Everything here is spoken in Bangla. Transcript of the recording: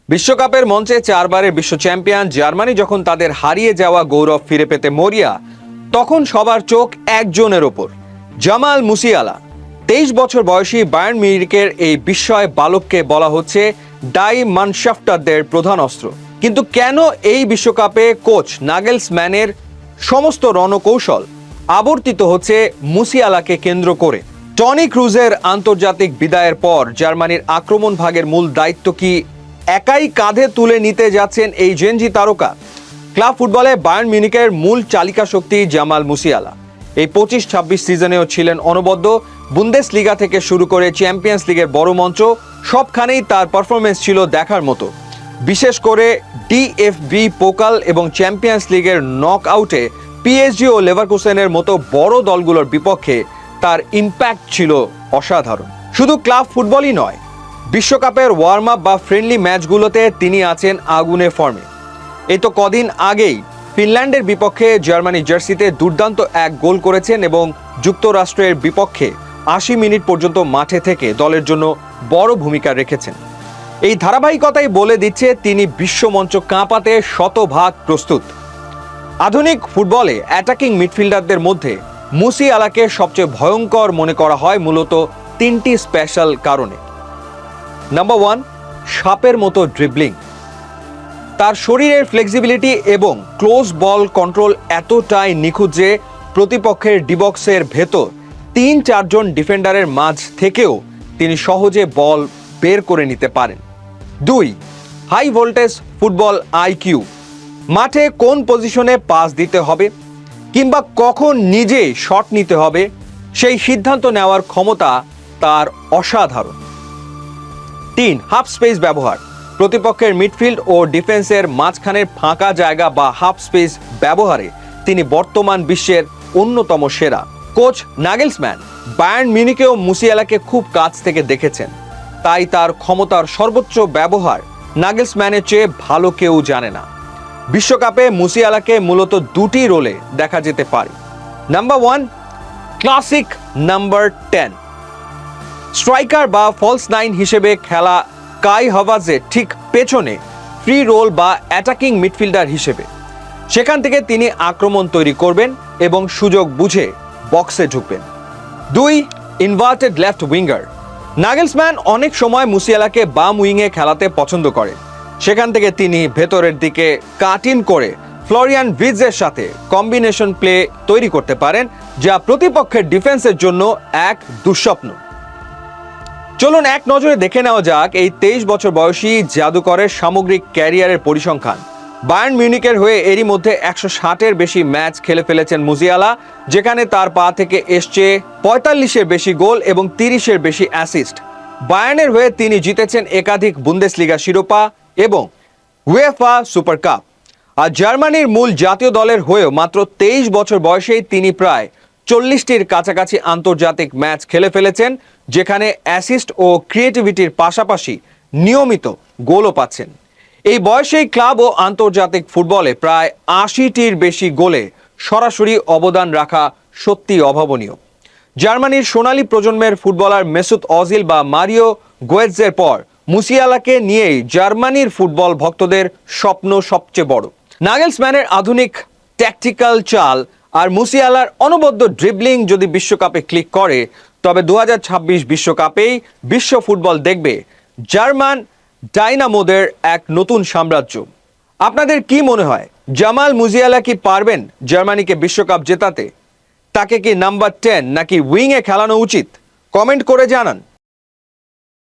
বিশ্বকাপের মঞ্চে চারবারের বিশ্ব চ্যাম্পিয়ন জার্মানি যখন তাদের হারিয়ে যাওয়া গৌরব ফিরে পেতে মরিয়া, তখন সবার চোখ একজনের ওপর, জামাল মুসিয়ালা। 23 বছর বয়সী বায়ার্ন মিউনিখের এই বিস্ময় বালককে বলা হচ্ছে ডাই মানশাফটারদের প্রধান অস্ত্র। কিন্তু কেন এই বিশ্বকাপে কোচ নাগেলসম্যানের সমস্ত রণকৌশল আবর্তিত হচ্ছে মুসিয়ালাকে কেন্দ্র করে? টনি ক্রুজের আন্তর্জাতিক বিদায়ের পর জার্মানির আক্রমণ ভাগের মূল দায়িত্ব কি একাই কাঁধে তুলে নিতে যাচ্ছেন এই জেনজি তারকা? ক্লাব ফুটবলে বায়ার্ন মিউনিখের মূল চালিকা শক্তি জামাল মুসিয়ালা। এই 25-26 সিজনেও ছিলেন অনবদ্য। বুন্দেসলিগা থেকে শুরু করে চ্যাম্পিয়ন্স লিগের বড় মঞ্চ, সবখানেই তার পারফরমেন্স ছিল দেখার মতো। বিশেষ করে ডিএফবি পোকাল এবং চ্যাম্পিয়ন্স লিগের নক আউটে পিএসজি ও লেভারকুসেনের মতো বড় দলগুলোর বিপক্ষে তার ইম্প্যাক্ট ছিল অসাধারণ। শুধু ক্লাব ফুটবলই নয়, বিশ্বকাপের ওয়ার্ম আপ বা ফ্রেন্ডলি ম্যাচগুলোতে তিনি আছেন আগুনে ফর্মে। এই তো কদিন আগেই ফিনল্যান্ডের বিপক্ষে জার্মানি জার্সিতে দুর্দান্ত এক গোল করেছেন এবং যুক্তরাষ্ট্রের বিপক্ষে 80 মিনিট পর্যন্ত মাঠে থেকে দলের জন্য বড় ভূমিকা রেখেছেন। এই ধারাবাহিকতাই বলে দিচ্ছে তিনি বিশ্বমঞ্চ কাঁপাতে শতভাগ প্রস্তুত। আধুনিক ফুটবলে অ্যাটাকিং মিডফিল্ডারদের মধ্যে মুসিয়ালাকে সবচেয়ে ভয়ঙ্কর মনে করা হয় মূলত 3টি স্পেশাল কারণে। নাম্বার 1, সাপের মতো ড্রিবলিং। তার শরীরের ফ্লেক্সিবিলিটি এবং ক্লোজ বল কন্ট্রোল এতটাই নিখুঁত যে প্রতিপক্ষের ডিবক্সের ভেতর 3-4 জন ডিফেন্ডারের মাঝ থেকেও তিনি সহজে বল বের করে নিতে পারেন। 2, হাই ভোল্টেজ ফুটবল আইকিউ। মাঠে কোন পজিশনে পাস দিতে হবে কিংবা কখন নিজে শট নিতে হবে সেই সিদ্ধান্ত নেওয়ার ক্ষমতা তার অসাধারণ। 3, হাফ স্পেস ব্যবহার। প্রতিপক্ষের মিডফিল্ড ও ডিফেন্সের মাঝখানের ফাঁকা জায়গা বা হাফ স্পেস ব্যবহারে তিনি বর্তমান বিশ্বের অন্যতম সেরা। কোচ নাগেলসম্যান বায়ার্ন মিউনিখেও মুসিয়ালাকে খুব কাছ থেকে দেখেছেন, তাই তার ক্ষমতার সর্বোচ্চ ব্যবহার নাগেলসম্যানের চেয়ে ভালো কেউ জানে না। বিশ্বকাপে মুসিয়ালাকে মূলত 2টি রোলে দেখা যেতে পারে। Number 1, classic number 10। স্ট্রাইকার বা ফলস 9 হিসেবে খেলা কাই হাভার্টজের ঠিক পেছনে ফ্রি রোল বা অ্যাটাকিং মিডফিল্ডার হিসেবে। সেখান থেকে তিনি আক্রমণ তৈরি করবেন এবং সুযোগ বুঝে বক্সে ঢুকবেন। 2, ইনভার্টেড লেফট উইঙ্গার। নাগেলসম্যান অনেক সময় মুসিয়ালাকে বাম উইংয়ে খেলাতে পছন্দ করেন। সেখান থেকে তিনি ভেতরের দিকে কাট ইন করে ফ্লোরিয়ান ভির্টজের সাথে কম্বিনেশন প্লে তৈরি করতে পারেন, যা প্রতিপক্ষের ডিফেন্সের জন্য এক দুঃস্বপ্ন। চলুন এক নজরে দেখে নেওয়া যাক এই 23 বছর বয়সী জাদুকরের সামগ্রিক ক্যারিয়ারের পরিসংখ্যান। বায়ার্ন মিউনিখের হয়ে এরই মধ্যে 160-এর বেশি ম্যাচ খেলে ফেলেছেন মুসিয়ালা, যেখানে তার পা থেকে এসছে 45-এর বেশি গোল এবং 30-এর বেশি অ্যাসিস্ট। বায়ার্নের হয়ে তিনি জিতেছেন একাধিক বুন্দেসলিগা শিরোপা এবং উয়েফা সুপার কাপ। আর জার্মানির মূল জাতীয় দলের হয়েও মাত্র 23 বছর বয়সেই তিনি প্রায় 40টির কাছাকাছি আন্তর্জাতিক ম্যাচ খেলে ফেলেছেন, যেখানে অ্যাসিস্ট ও ক্রিয়েটিভিটির পাশাপাশি নিয়মিত গোলও পাচ্ছেন। এই বয়সেই ক্লাব ও আন্তর্জাতিক ফুটবলে প্রায় 80টির বেশি গোলে সরাসরি অবদান রাখা সত্যি অভাবনীয়। জার্মানির সোনালী প্রজন্মের ফুটবলার মেসুত অজিল বা মারিও গোয়েৎজের পর মুসিয়ালাকে নিয়েই জার্মানির ফুটবল ভক্তদের স্বপ্ন সবচেয়ে বড়। নাগেলসম্যানের আধুনিক ট্যাকটিক্যাল চাল আর মুসিয়ালার অনবদ্য ড্রিবলিং যদি বিশ্বকাপে ক্লিক করে, তবে 2026 বিশ্বকাপেই বিশ্ব ফুটবল দেখবে জার্মান ডাইনামোদের এক নতুন সাম্রাজ্য। আপনাদের কি মনে হয়, জামাল মুসিয়ালা কি পারবেন জার্মানিকে বিশ্বকাপ জেতাতে? তাকে কি নাম্বার 10 নাকি উইংয়ে খেলানো উচিত? কমেন্ট করে জানান।